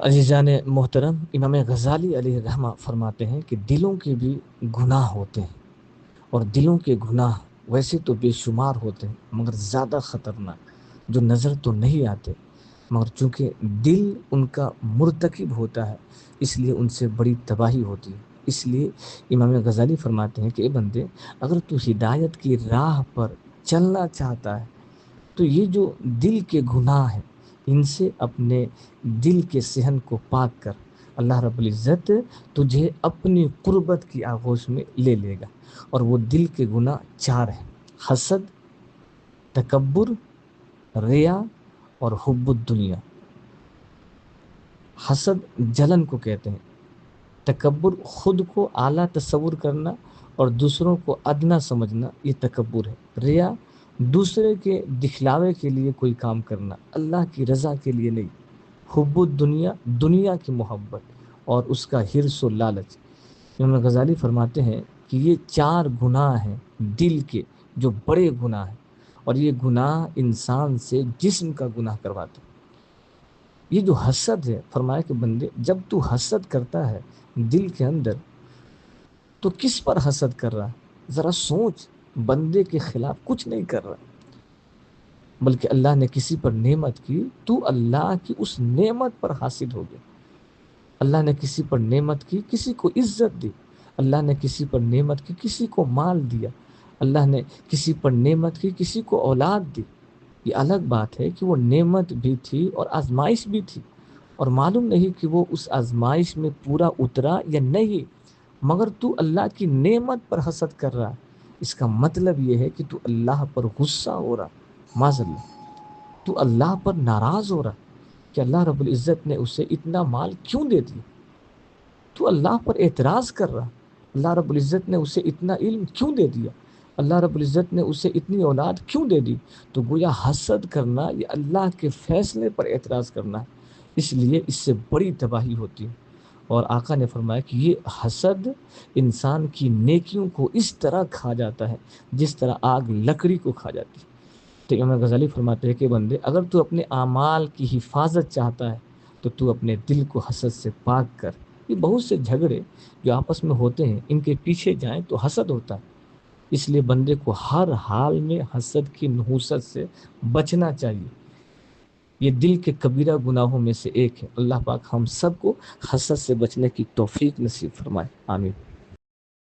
عزیزان محترم، امام غزالی علیہ الرحمہ فرماتے ہیں کہ دلوں کے بھی گناہ ہوتے ہیں، اور دلوں کے گناہ ویسے تو بے شمار ہوتے ہیں مگر زیادہ خطرناک جو نظر تو نہیں آتے، مگر چونکہ دل ان کا مرتکب ہوتا ہے اس لیے ان سے بڑی تباہی ہوتی ہے۔ اس لیے امام غزالی فرماتے ہیں کہ اے بندے، اگر تو ہدایت کی راہ پر چلنا چاہتا ہے تو یہ جو دل کے گناہ ہیں ان سے اپنے دل کے صحن کو پاک کر، اللہ رب العزت تجھے اپنی قربت کی آغوش میں لے لے گا۔ اور وہ دل کے گناہ 4 ہیں: حسد، تکبر، ریا اور حب الدنیا۔ حسد جلن کو کہتے ہیں، تکبر خود کو اعلیٰ تصور کرنا اور دوسروں کو ادنا سمجھنا، یہ تکبر ہے۔ ریا دوسرے کے دکھلاوے کے لیے کوئی کام کرنا، اللہ کی رضا کے لیے نہیں۔ حب الدنیا، دنیا کی محبت اور اس کا حرص و لالچ۔ امام غزالی فرماتے ہیں کہ یہ 4 گناہ ہیں دل کے جو بڑے گناہ ہیں، اور یہ گناہ انسان سے جسم کا گناہ کرواتے ہیں۔ یہ جو حسد ہے، فرمایا کہ بندے جب تو حسد کرتا ہے دل کے اندر تو کس پر حسد کر رہا ہے؟ ذرا سوچ، بندے کے خلاف کچھ نہیں کر رہا، بلکہ اللہ نے کسی پر نعمت کی تو اللہ کی اس نعمت پر حاسد ہو گیا۔ اللہ نے کسی پر نعمت کی، کسی کو عزت دی، اللہ نے کسی پر نعمت کی، کسی کو مال دیا، اللہ نے کسی پر نعمت کی، کسی کو اولاد دی۔ یہ الگ بات ہے کہ وہ نعمت بھی تھی اور آزمائش بھی تھی، اور معلوم نہیں کہ وہ اس آزمائش میں پورا اترا یا نہیں، مگر تو اللہ کی نعمت پر حسد کر رہا ہے۔ اس کا مطلب یہ ہے کہ تو اللہ پر غصہ ہو رہا، معاذ اللہ، تو اللہ پر ناراض ہو رہا کہ اللہ رب العزت نے اسے اتنا مال کیوں دے دیا۔ تو اللہ پر اعتراض کر رہا، اللہ رب العزت نے اسے اتنا علم کیوں دے دیا، اللہ رب العزت نے اسے اتنی اولاد کیوں دے دی۔ تو گویا حسد کرنا یہ اللہ کے فیصلے پر اعتراض کرنا ہے، اس لیے اس سے بڑی تباہی ہوتی ہے۔ اور آقا نے فرمایا کہ یہ حسد انسان کی نیکیوں کو اس طرح کھا جاتا ہے جس طرح آگ لکڑی کو کھا جاتی ہے۔ تو امام غزالی فرماتے ہیں کہ بندے، اگر تو اپنے اعمال کی حفاظت چاہتا ہے تو تو اپنے دل کو حسد سے پاک کر۔ یہ بہت سے جھگڑے جو آپس میں ہوتے ہیں ان کے پیچھے جائیں تو حسد ہوتا ہے، اس لیے بندے کو ہر حال میں حسد کی نحوست سے بچنا چاہیے۔ یہ دل کے کبیرہ گناہوں میں سے ایک ہے۔ اللہ پاک ہم سب کو حسد سے بچنے کی توفیق نصیب فرمائے، آمین۔